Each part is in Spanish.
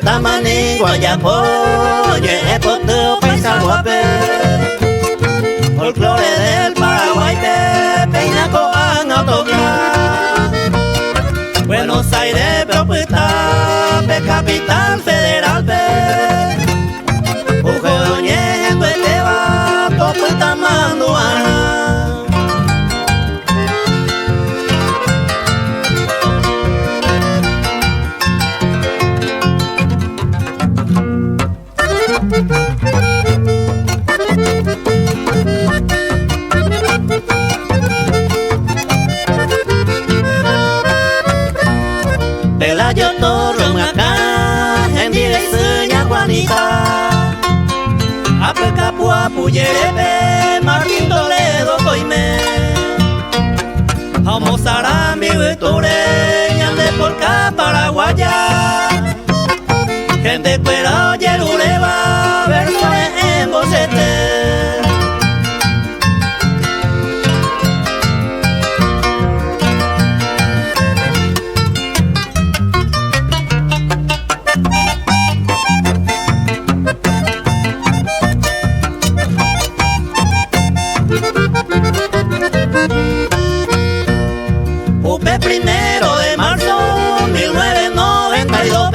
tamani guayapo ye poteo paisa guape folclore del Paraguay peinaco an autoglar Buenos Aires propuesta capital federal Ujeoñe en Tueteva propuesta manduana Pelayo Torre acá en dirección Juanita Apecapua Puyerepe Martín Toledo Coime Homo Sarambi Victure Ñande Porca Paraguaya Gente cuera Yerureba Versones en Bocete Primero de marzo 1992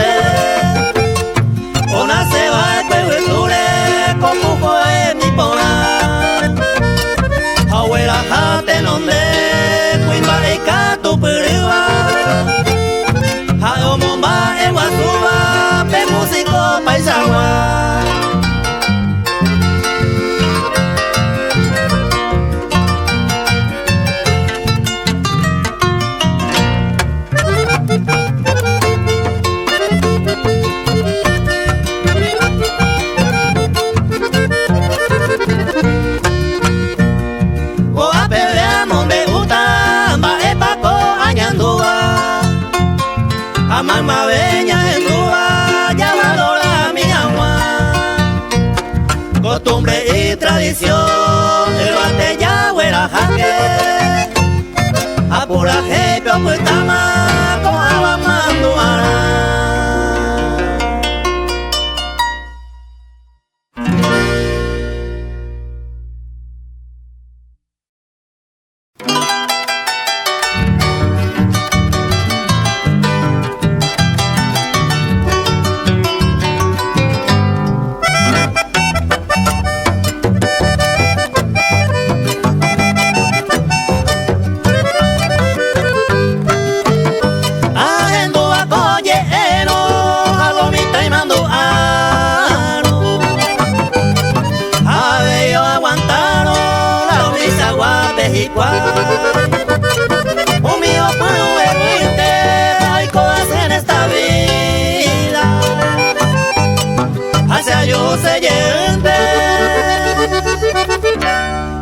Ona se va el pehueture con pujo en mi pona Abuela jate nombre Cuimba y cato periva Hago momba en guasuba Pe músico paisagua Mamá veña en Cuba, ya valora mi agua Costumbre y tradición, el bate ya huela jaque Apura jefe o pues tama, con agua manduana Un mío puedo vergüente hay cosas en esta vida hacia yo se yente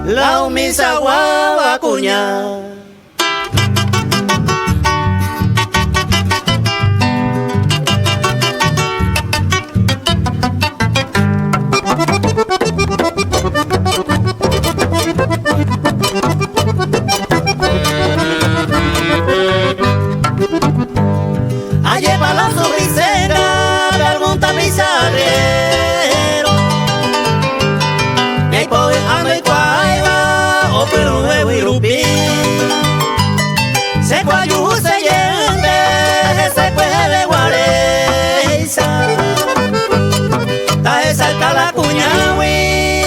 la humisa guava cuña Lleva la sobrisera, pregunta mi salero. Me voy a mi cuaiva, o pero nuevo y rupi. Se cuayu se yende, se puede guareza. Ta esa la cuñawi,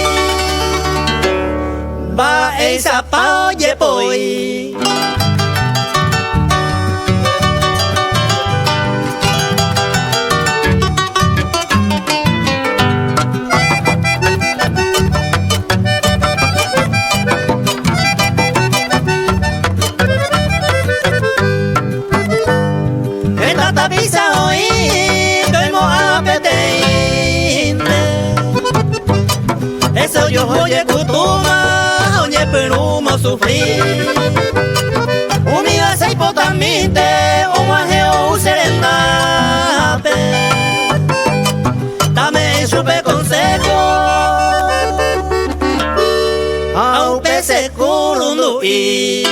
va esa pa oye poi. Pisa hoy, que mo apetente. Eso yo oye kutuma, oye pero mo sufrir. Umiga se hipotaminte, o guajeo serenate. Dame supe consejo, au pese kurundu y.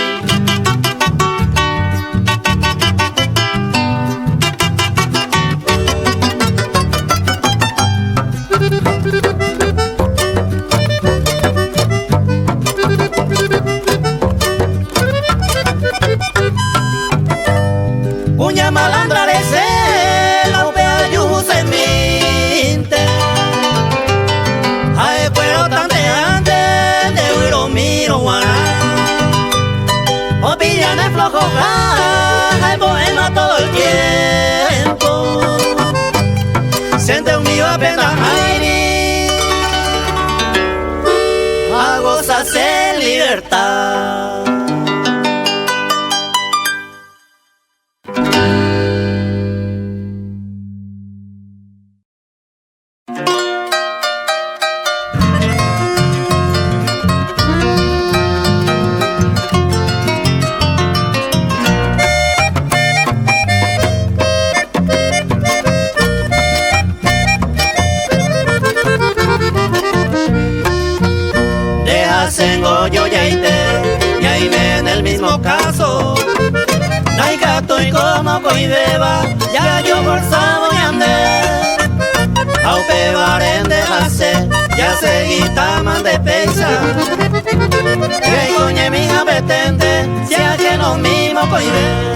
o pillan el flojo, el poema todo el tiempo. Siente unido apenas aire, a gozarse en libertad. Sengo yo yaite, yaime en el mismo caso. Naigato y como coideba, ya yo forzado y andé. Aupe barende hace, ya seguita man de peisa. Que coñe mi abetente, si a que no mismo coide.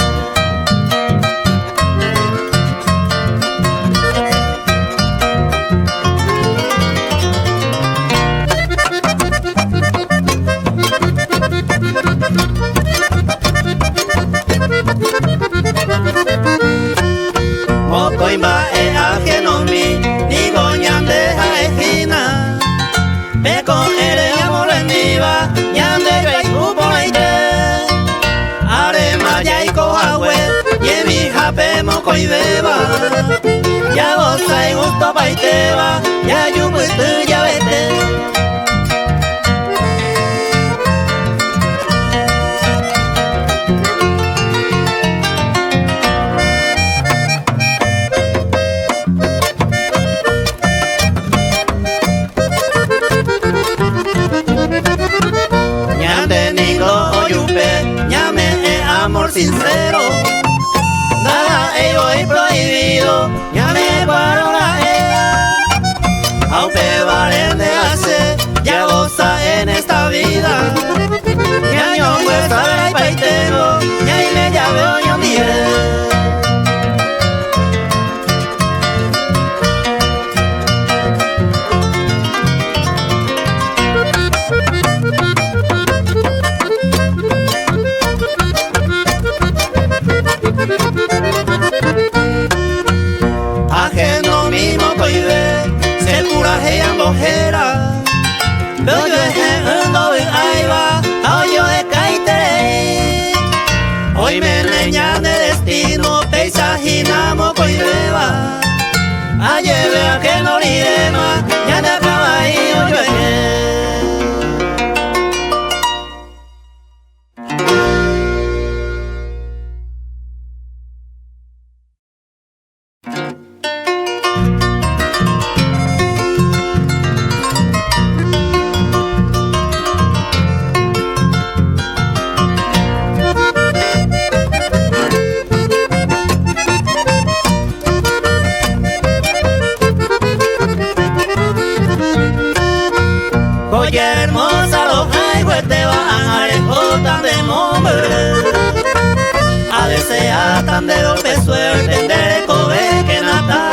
Mocoimba e ajeno mi, ni goñan de jaejina. Me con el amor en diva, ñande rey cupoleite. Arema ya y coahue, y mi jape mocoideba. Ya goza y gusto paiteba, ya yuputu ya vete. Sincero, nada ello es prohibido, ya me paro la aunque valen de hacer, ya goza en esta vida, ya yo huesa y paitero, ya y me ya veo yo día. Ajeno mismo coide, se curaje y ambojera. Pero yo es un doble aiba, yo de caite. Hoy me leñan de destino, peisajinamo coideba. Ayer vea que no lirema, ya de caballo yo oye hermosa los highways te van a rejotar de nombre. A desear tan de golpe suerte de recoger que nada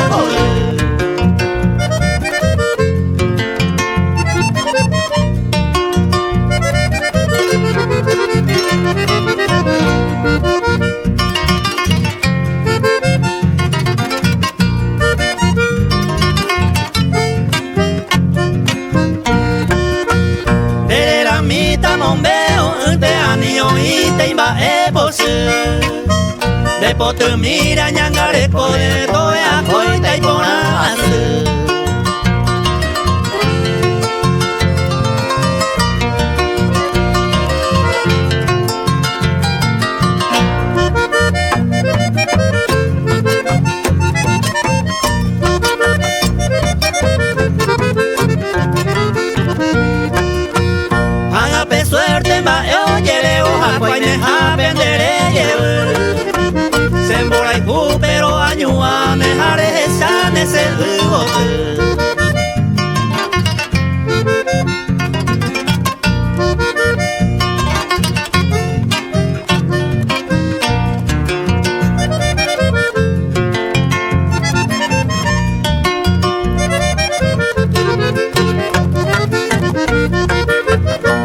Depo te mira ñangare kode toe a koita y ponasu. Hágame suerte ma yo lleve hoja pues me aprenderé llevar. Sembora y pu pero añua me haré esa nese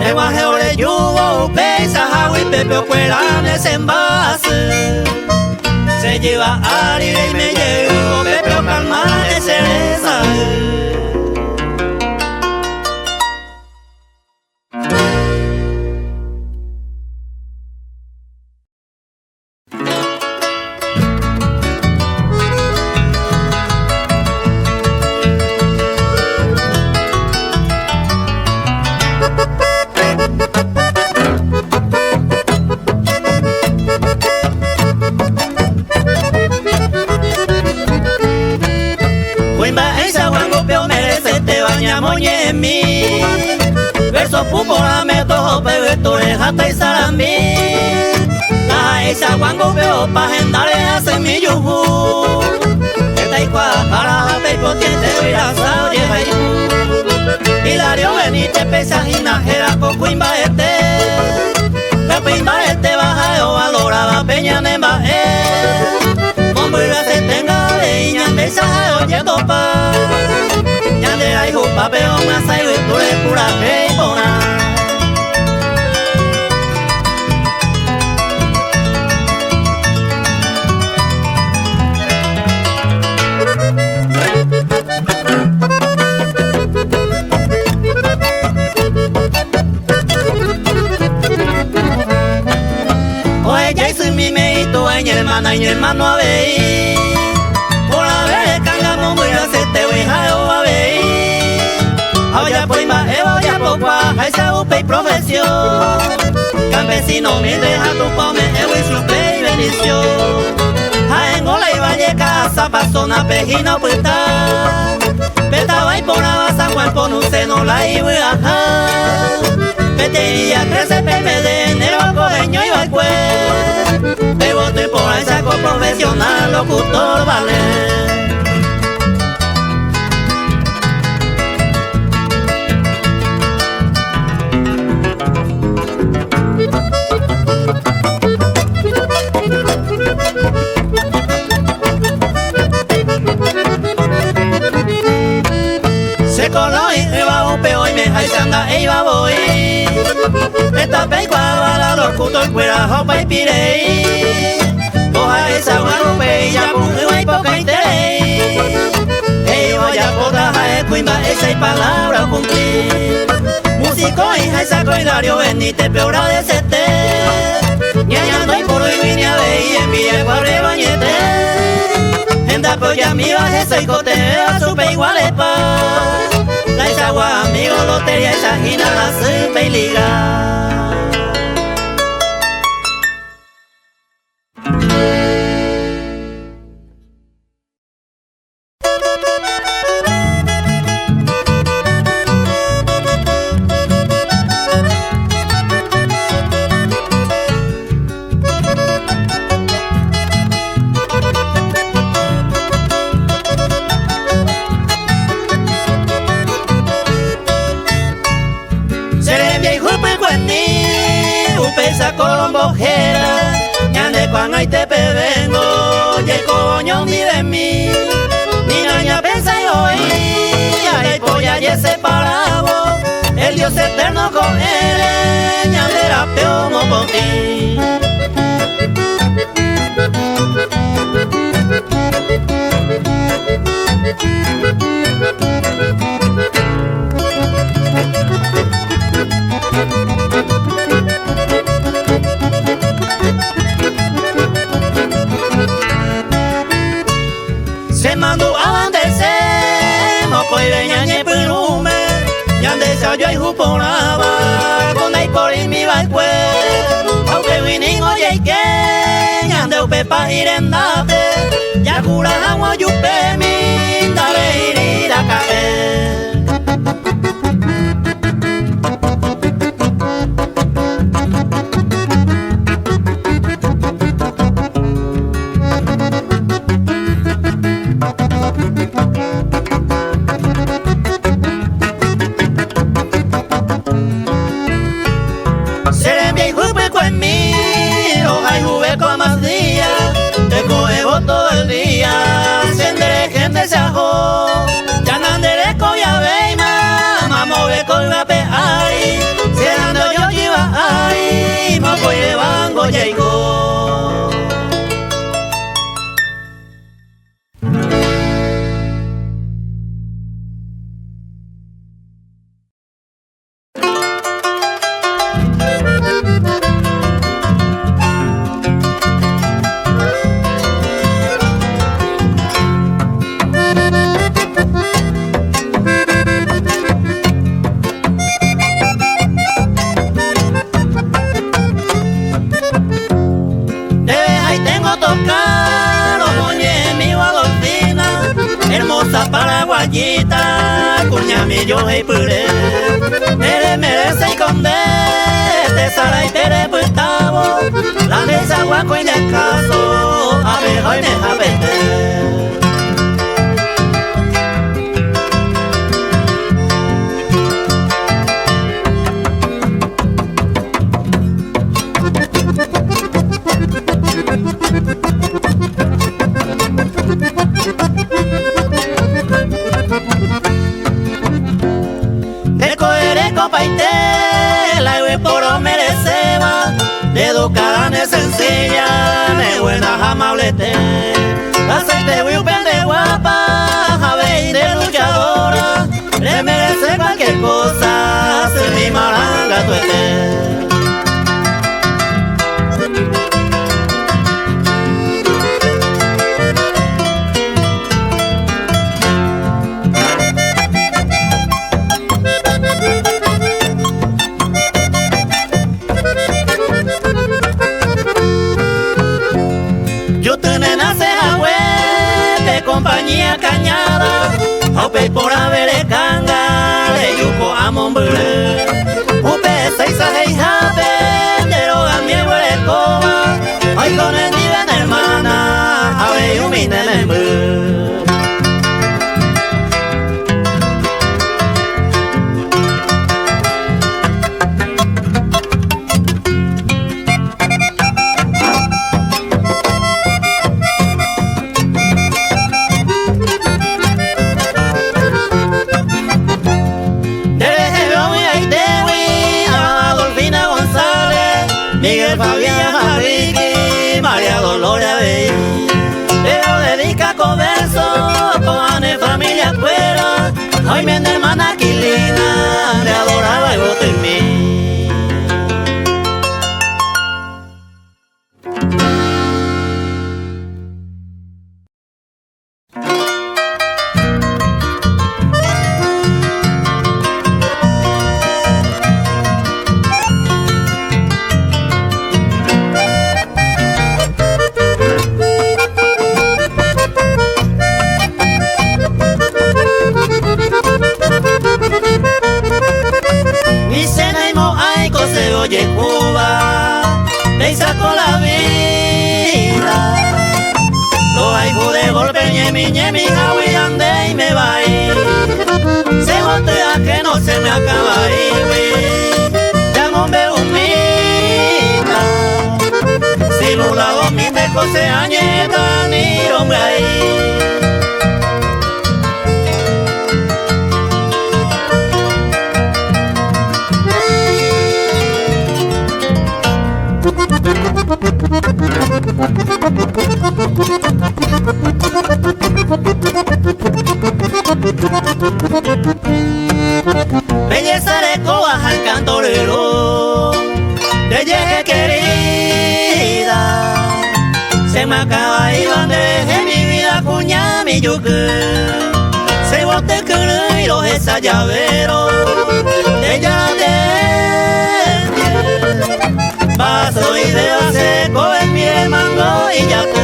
El guaje ore yugo pesa hawi Pepe cuela de ese envase. Se lleva a y me llevo Pepe calma de cereza. Verso pupora me toho pebeto hasta y sarambi. La esa guango veo pa gendare hace mi yuhu. Esta y para pe potente vira sao lleva yu. Hilario venite pesajina era poco imbaete. La imbaete baja yo valoraba peña nemba Mombura se tenga de ñande sa oye topa. Ay, jupa, pero más hay tú eres pura peipona. Oye, ya hice mi meito, ay, mi hermano a ver. Por haber cangamo, muy a se te voy a ver. Ahora pues más ya poco a esa upe y profesión. Campesino me deja tu pome y su pe y bendición. A en Ola y Valle casa pasó una pejina puesta. Petaba y por la basa cuerpo no se no la iba a Petería crece pepe de enero coleño y balcue. Te bote por ahí saco profesional locutor vale. Se coló y iba un peo y me jaizanda e iba voy. Esta peicua la locutor cuera jopa y pirei. Oja esa guarupe y ya puse y poca interés. E iba ya poca jae cuimba esa y palabra cumplir. Músico y jaizaco y Dario venite peora de sete. Ñañando y por hoy vine a ver y envié guarre bañete. Enda polla mi baje soy cotea supe igual pa. La esa agua amigo lotería esa gina la supe y liga. Colombojera, ñande cuando ahí te vengo, y el coño ni de mí, ni naña pensa y oí, ay polla y separado, el Dios eterno con él, ñande era peor por ti. Se mandó a bandecer, moco y veña ni pelume, yande se oyó y juponaba, con ahí por ahí mi balcue, aunque vinin oye y que, yande upe pa irendate, ya cura agua yupe mi, dale ir a caer. Todo el día, se yaigo. Paraguayita, cuñamillo y puré, tere merece y conde, te sara y tere putavo, la mesa guaco y de caso, abejo y deja vete. De educada, ne sencilla, ne buena, amablete. Aceite, huipen de guapa, jave de luchadora. Le merece cualquier cosa, ser mi maranga tuete. Compañía cañada, ope por haber canga, le yuco a mombure, upe seis a seis jape, de roga mi huele coba, hoy con el nivel hermana, a ver un minemembu. Fabián Jarriqui, María Dolores Abey, pero dedica con verso, con familia fuera, hoy mi hermana Quilina, le adoraba y voto en mí. Oye Cuba, me sacó la vida. Lo hay de golpe, ñemi, ñemi, jawi, ande y me va a ir. Se voltea que no se me acaba ir, ya no me humilla. Si lulado mi teco se añeta, ni hombre ahí. Belleza de coas al cantorero, de llegue querida, se me acaba y donde dejé mi vida cuña mi yuque, se bote que y los esa llavero, de ella de paso y de seco en mi mango y ya que.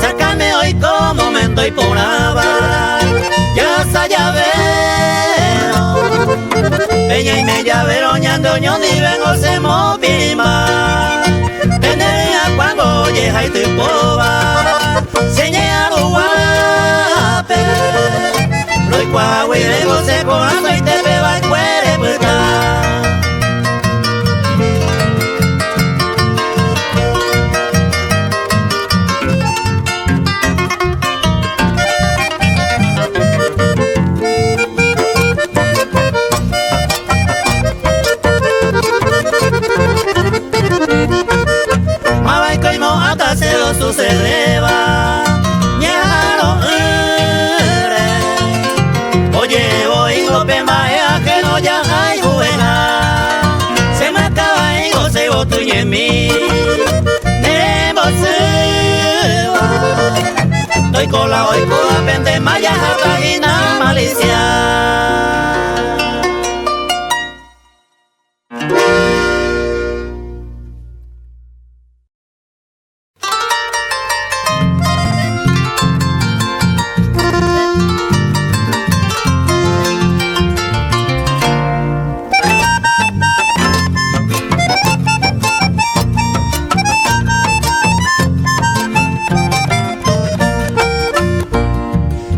Sácame hoy como me estoy por abajo, ya sa llavero, peña y me llavero, ñando ñondi vengo se movima, venía cuando llega y te poba, seña lo guape, lo y cuagüe vengo se coando y te beba el cuere puta. tuñe mi Nembosuwa Toy cola hoy coa pende maya vagina Malicia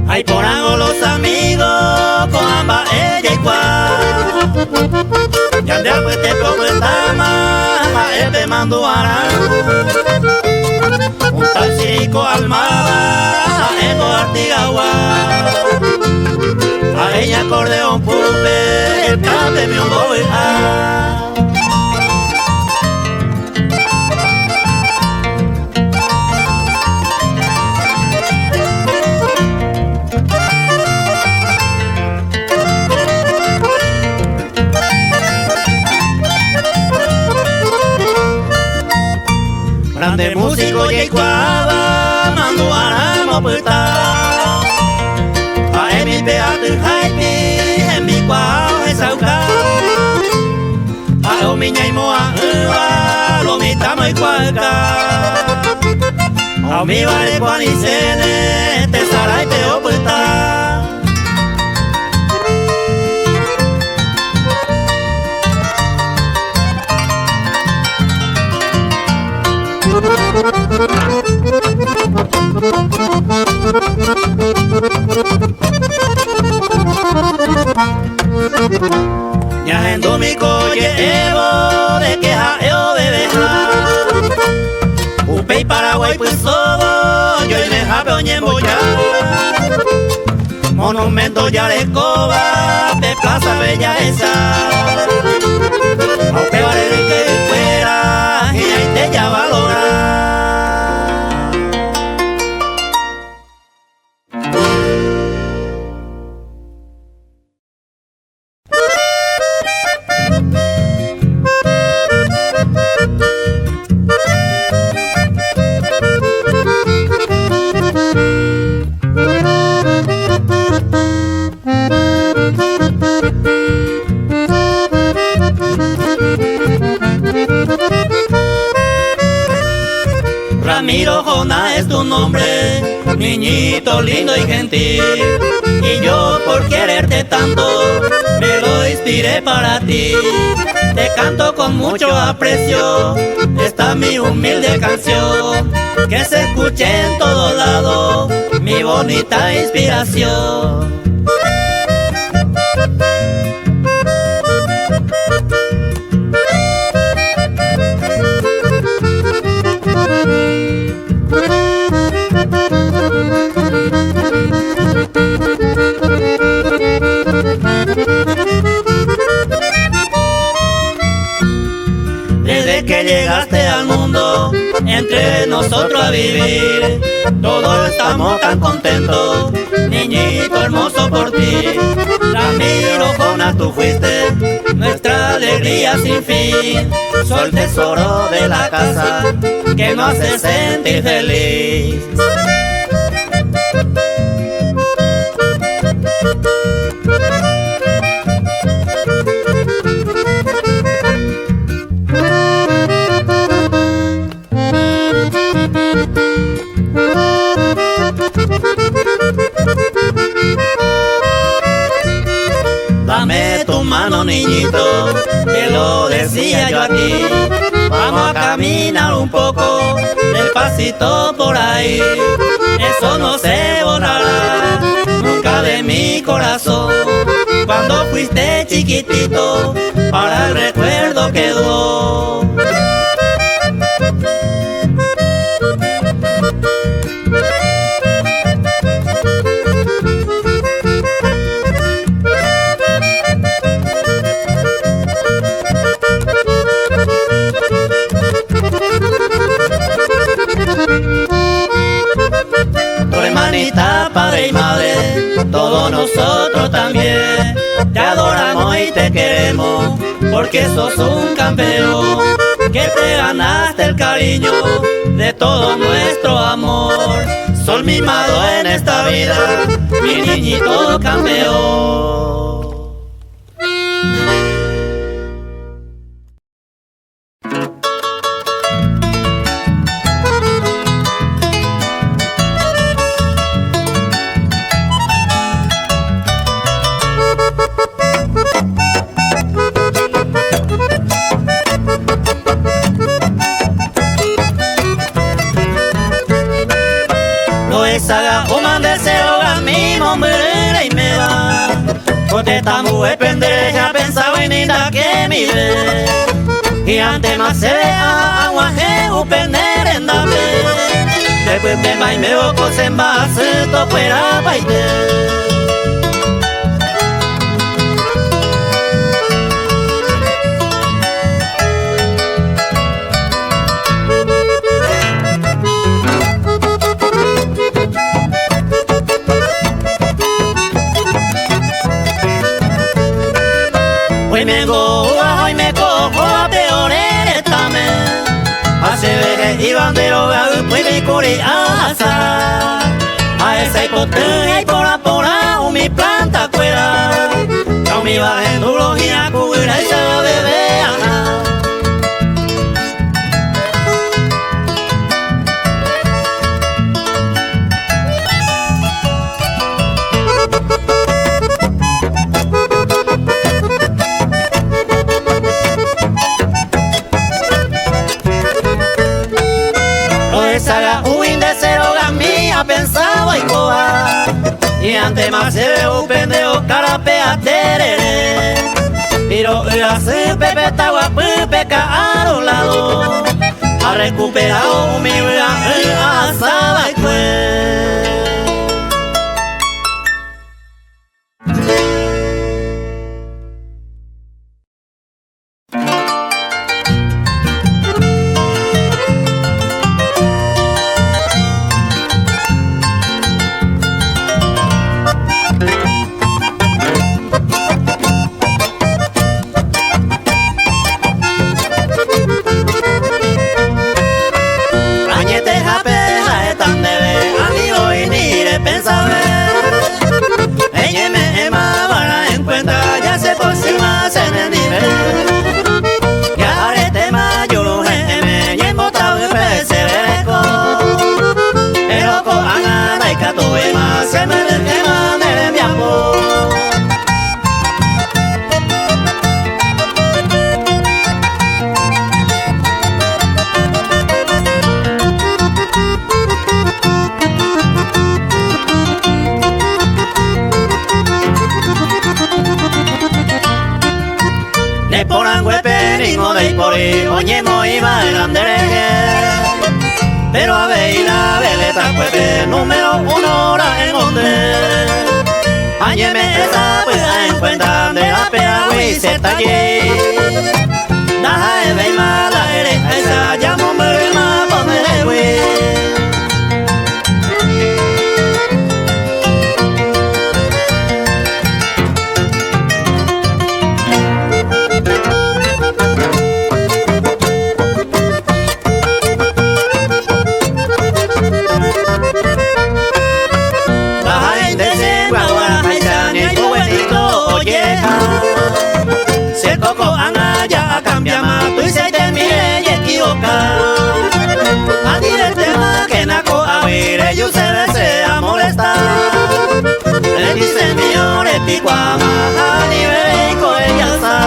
Ay por hago los amigos con ambas ella igual Yande a puete poco estama a este manduara Un tal chico almada a ego artigawa A ella acordeón pupe el cante mi un boy Grande músico y cuava manduara moputa A emi peatu haipi emi cuau esauka A lo miña y moa lo mitamo y cualca A mi vale cuanicene te sarai te oputa Ya en domingo llevo de queja yo de dejar Upey Paraguay pues todo yo y me jabe oñembo ya Monumento ya de coba de Plaza Bella esa Aunque vale de que fuera y ahí te ya valora Ramiro Jona es tu nombre, niñito lindo y gentil Y yo por quererte tanto, me lo inspiré para ti Te canto con mucho aprecio, esta mi humilde canción Que se escuche en todo lado, mi bonita inspiración Desde que llegaste al mundo, entre nosotros a vivir, todos estamos tan contentos, niñito hermoso por ti. Ramiro Jona, tú fuiste nuestra alegría sin fin, sol tesoro de la casa, que nos hace sentir feliz. Dame tu mano, niñito, te lo decía yo a ti. Vamos a caminar un poco, despacito por ahí. Eso no se borrará nunca de mi corazón. Cuando fuiste chiquitito, para el recuerdo quedó. Padre y madre, todos nosotros también te adoramos y te queremos, porque sos un campeón. que te ganaste el cariño de todo nuestro amor. Sol mimado en esta vida, mi niñito campeón. Saga o mandese hoga mi mombre y me va. Porque esta mujer pendeja pensaba en ella que mi ve. Y antes más se vea aguaje u pender en dame. Después me va y me oco se envase to fuera paite. Hoy me cojo a peores también. Hace veces iban de hogar, pues me corrí a asar. A esa hipoteca y por o mi planta fuera. Con mi baja endología cubrirá esa bebé ana. Saga huin de cero gamía pensaba y coja. Y antes más se ve un pendejo carapea tereré. Pero hace pepe está guapo peca a un lado. Ha recuperado mi vida asaba y pues. Oye, muy pero a ver la veleta puede número 1 hora en Londres. Añeme esa pueda en cuenta de la pera y se talle. Daja de ve mala eres esa llamo me ma poner güey. A dire tema que naco a ver ellos se desea molestar. Le dice mío le pico a maja ni verico ella está.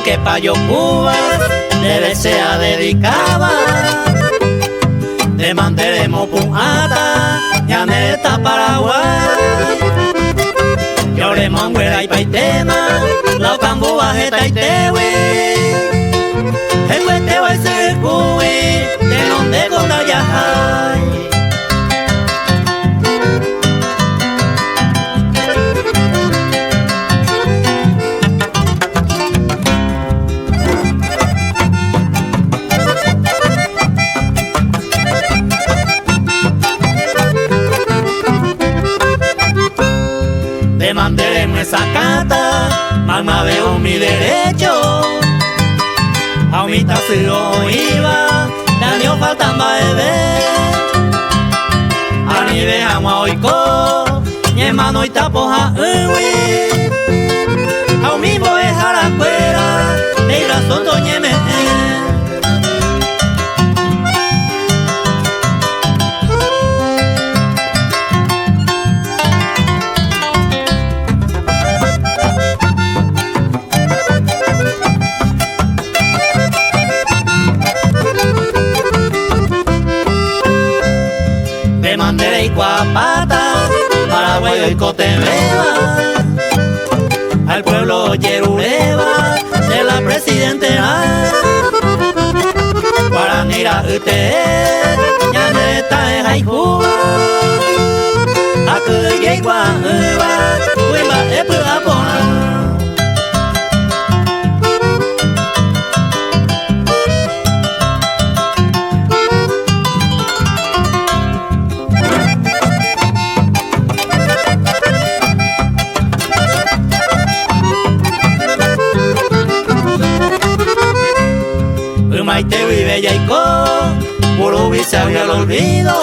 Que Payo Cubas debe ser dedicada de mantenemos punata ya neta Paraguay lloremos anguera y paitema la cambua jeta y tewe te voy a ser cuy, de donde con la yajay. Demandé en esa cata, mamá veo mi derecho. A mi taseo iba, daño faltan bebé. A ni dejamos hoy co, mi hermano y tapoja uy. A mi voy a la cuera, de razón doñeme. Demandé y Cuapata, Paraguay y Cotemeba, al pueblo Yeruleva de la presidenta. Guaranira usted, ya no está en Haiku. Aku yegua uva, uva epu apona. Maite vive yaico, Burubi se abrió el olvido.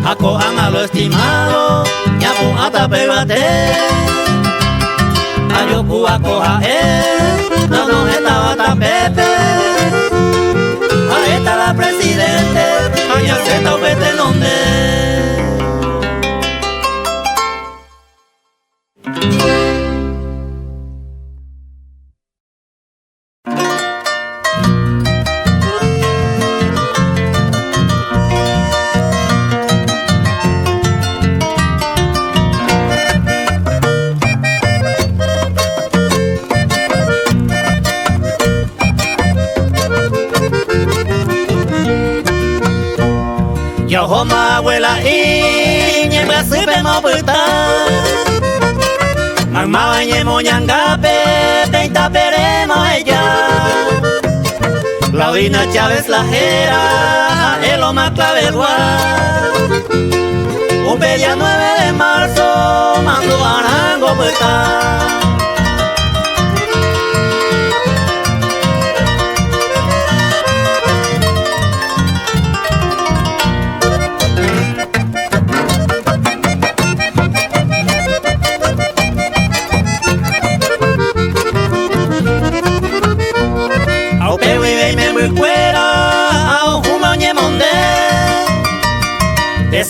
Acojan a lo estimado, ñapu atapebate. Ayoku acoja no nos estaba tan pepe. Ahí está la presidente, allá se está vete donde. Yo homa abuela y ñemba sipe mo puta. Mamá bañemo ñangape, teita peremo ella. Claudina Chávez la jera, el oma clavelgua. Un día 9 de marzo, mando arango puta.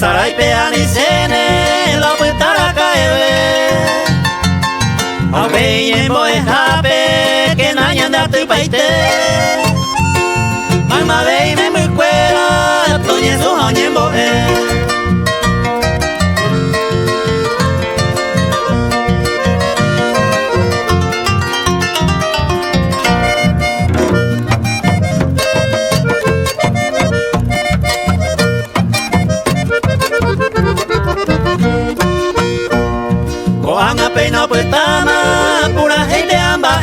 Sarai peani sene lo putara cae. Aunque yembo es hape que naña anda tu paite. Mamá ve me muy cuera, toñe su hoñembo no pues tama pura gente amba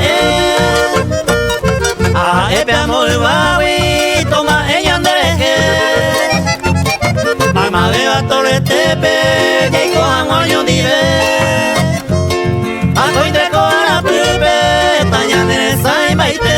a epe amor bawi toma ella andereje mamá beba tole tepe y cojan año dive a cointe con la pupe taña de esa imbaite.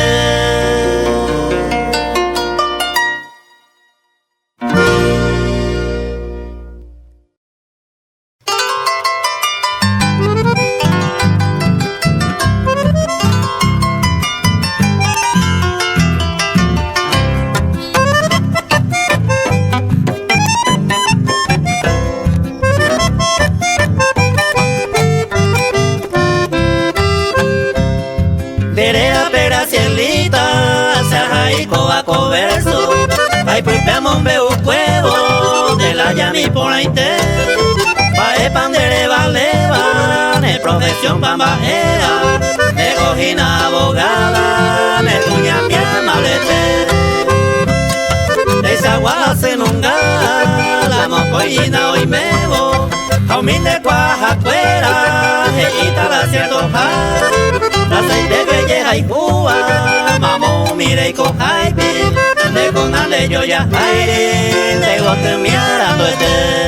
Ay, pues veamos veo huevo de la llami por ahí te pa e pandere valeva ne profesión bambaera ne cojina abogada ne tuña mi amable coja, aceite que llega y Cuba, mamo mire y coja y pi, de conale yo ya aire, de gote mirando este.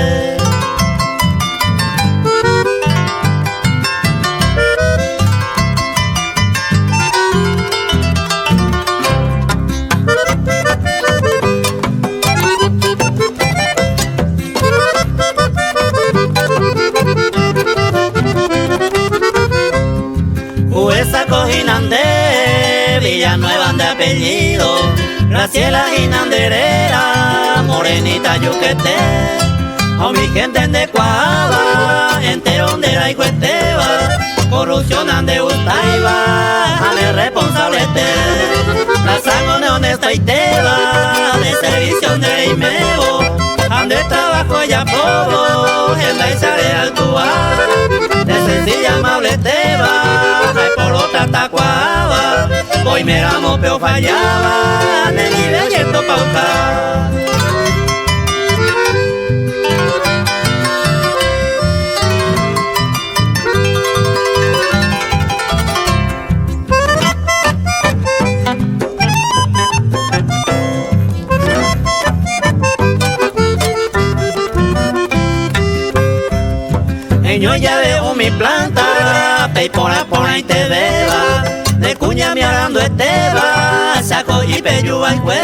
Esa cojinande, Villanueva de apellido, Graciela Ginanderera, morenita yuquete, a mi gente de Cuava, entero de la Igueteva, corrupción ande Utaiba, ande responsable la sangre honesta y teba, de servicio de Imeo, ande trabajo ya poco, en la isla Altua, de sencilla amable teba, por otra tacuaba, hoy me amo pero fallaba, de nivel yendo pauca. Yo ya veo mi planta, pey por ahí te beba, de cuña me arando esteba, saco y peyuba y cuera,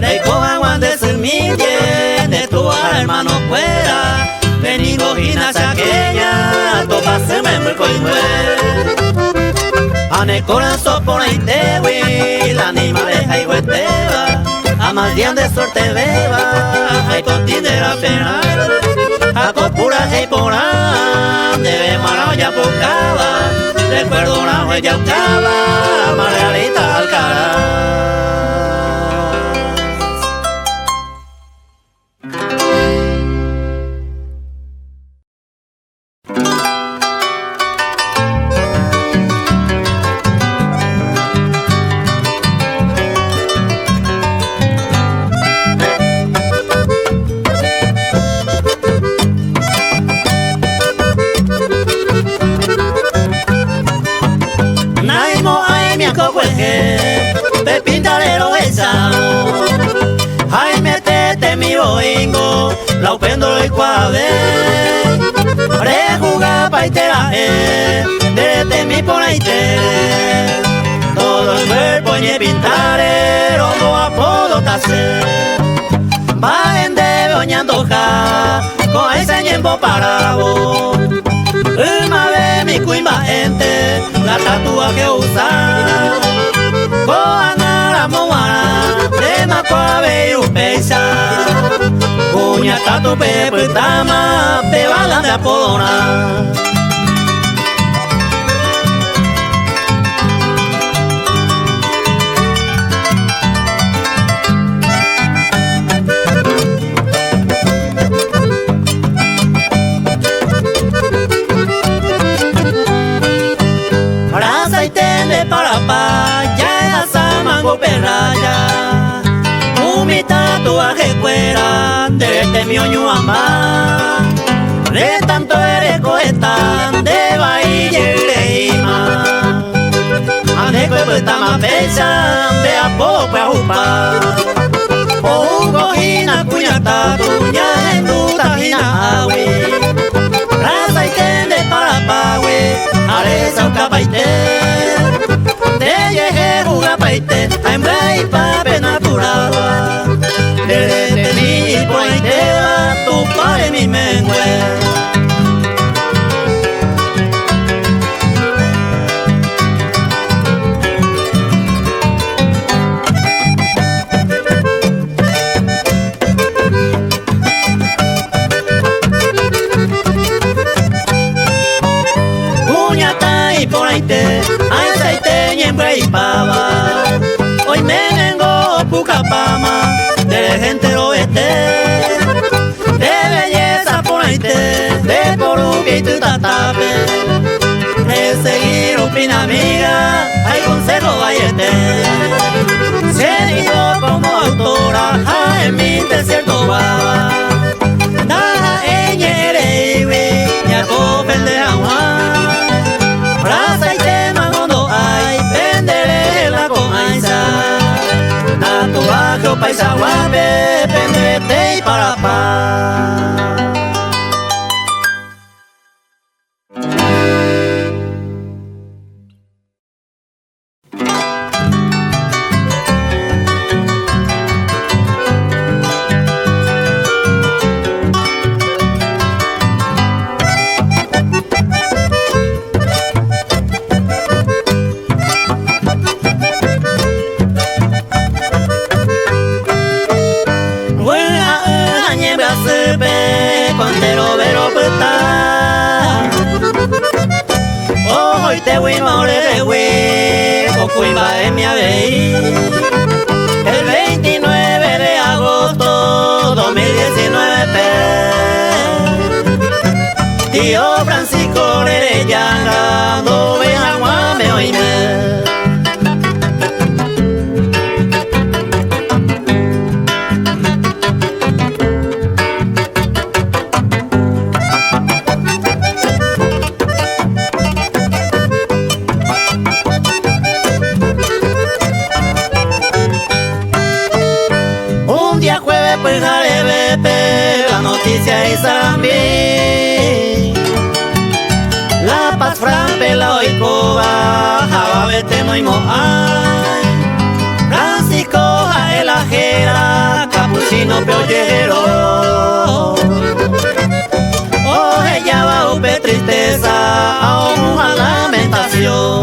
de coja guan de semille, de tu hermano fuera, venido gina saqueña, topa se me muerco y muera. Ane corazón por ahí te voy, la animaleja y hueteba, a más bien de suerte beba, hay continera pena. A copura y porá, de mano ya buscaba, recuerdo una huella buscaba, Margarita Alcaraz. Te pintarero echado, ay metete mi boingo, la upendo y cuave, rejuga paitera, dete mi ponaite, todo el cuerpo ñe pintarero, no apodo tase, va en de oñandoja, con ese ñembo parabo, uma de mi cuimba gente, la tatua que usa. Koana moana, de macuave y upesa, cuña tatu pepe tama, pe bala de apodona. Para aceite de parapa, ya mango perraya, mi tatuaje fuera de este mi oñuamba, de tanto eres coetán de bahía y reima, ande cuesta más pesa, de a poco a jupa, o un cojina cuñata tuya en tu tajina awi, raza y tende para pague, areza un capaite. Te llegué juga paite, hembra y pape natural. Desde mi por ahí te va, tu padre mi mengue. Puñata y por ahí te, aceite y hembra y pava. Hoy me vengo Pucapama, de gente del oeste, de belleza por ahí te, de Porubia y Tutatape, de seguir opina amiga, hay consejo vayete, seguido como autora, en mi desierto baba, da eñere iwi, ya copen de agua, more de hueco, cuimba en mi aveí. El 29 de agosto 2019, tío Francisco le llanga, no vean guame oíme. Un día jueves pues jale bepe, la noticia es Sarambi. La Paz Frampe la oicoba, jababete no imo ay. Francisco a el ajera, capuchino peollero. Oh, ella va upe tristeza, a una lamentación.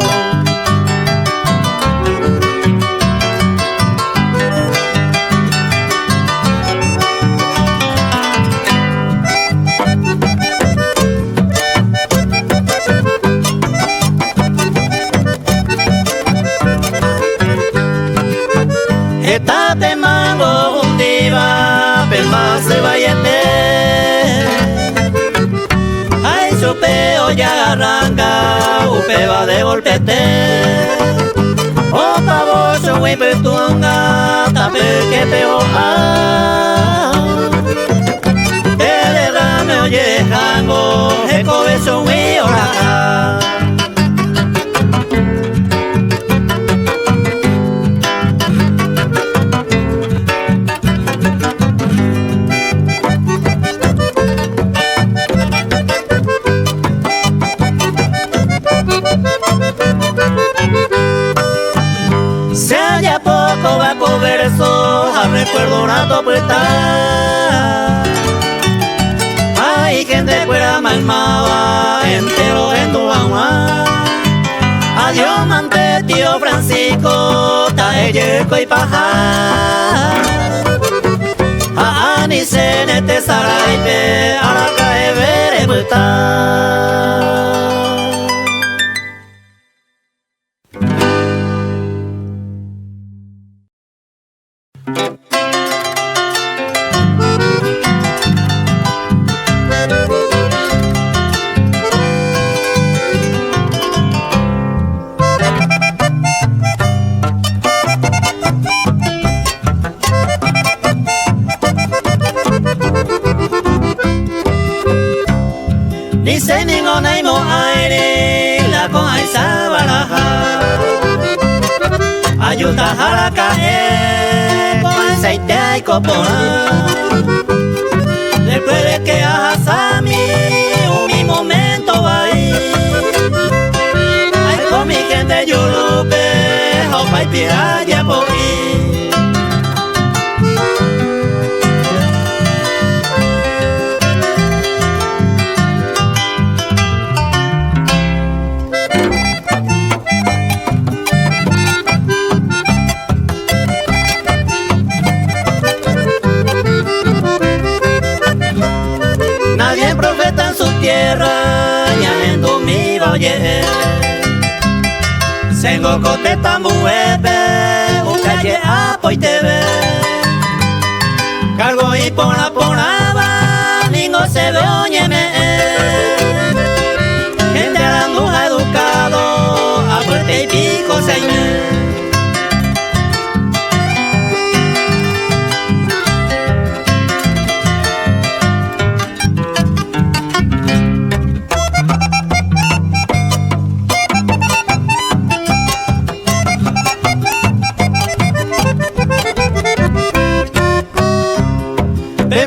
Está temando un diva, pelma se vayete. Ay, su peo ya arranca, upe va de golpete. O pavo su huipetunga, tape que peo te derrame oye jango, eco beso hui oraja. Se halla poco va converso, a recuerdo rato puesta. Hay gente fuera malmaba, entero en tu agua. Adiós mante tío Francisco, taelleco y paja. A Anice en este saraipe, a la cae veré puesta. Dice ninguna imo aire, la con aisa baraja. Ayuda a la cae, con aceite y copona. Recuerde que a Hasami, un momento va ahí. Ay, con mi gente yo lo veo, pa' y piraya por ahí. Nadie profeta en su tierra, ya en mi valle. Sengo cote tambuepe, ucaye apo y te ve. Cargo y ponaba, ningo se ve oñeme. Gente aranduja educado, a fuerte y pico se ime.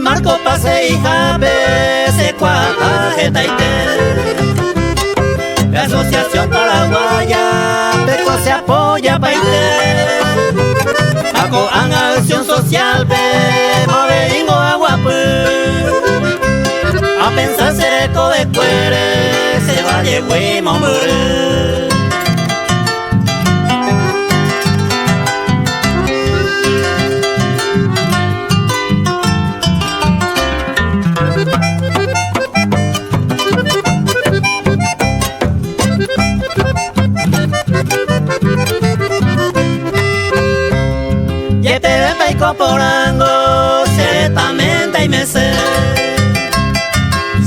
Marco pase y jabe, se cuaja jetaite. La Asociación Paraguaya, Peco se apoya paite. Aco an acción social, be, maveringo aguapu. A pensar ser eco de cuere, se va de güey mombure. Porango, ciertamente y me sé.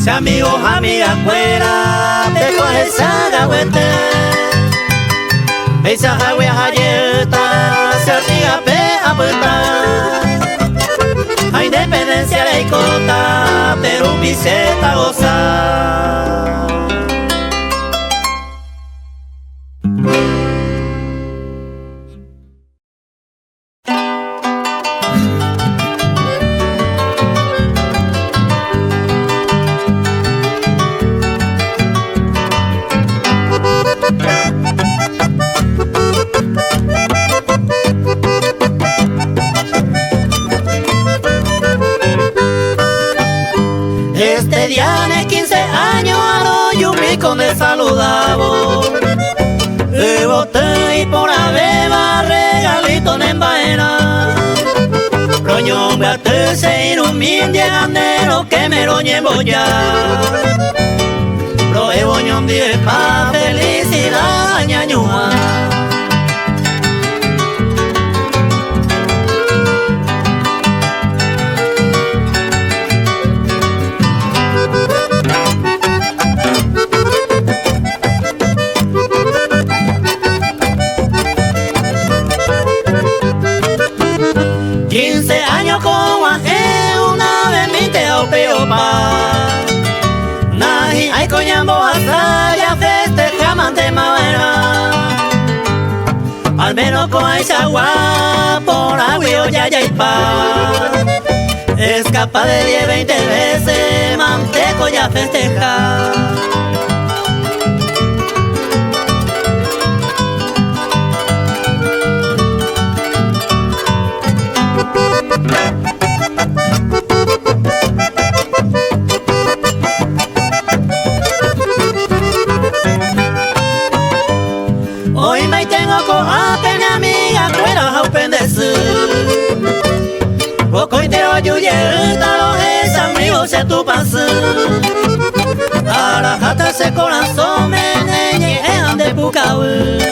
Si amigos, amigas fuera, te coges a gagüete. Esa jagüe jayeta, se artiga pe apuesta. A independencia de Icota, pero un viseta goza. Este día de 15 años a los yupico me saludaba. Le boté y por la beba regalito en vaina. Roñón gate se ilumina llegandero que me lo llevo ya. Roe boñón de pa felicidad ñañua. 15 años con Juanje, una vez mi teo peo pa. Nahi ay coñambo hasta ya festejamos de madera. Al menos con esa agua por agüeo ya y pa. Es capaz de 10, 20 veces manteco ya festejar. Hoy me tengo con apenas amiga fuera a pendecer. Poco entero yo llego es amigo se tu pase. Ahora hasta ese corazón me neñe ande pucawe.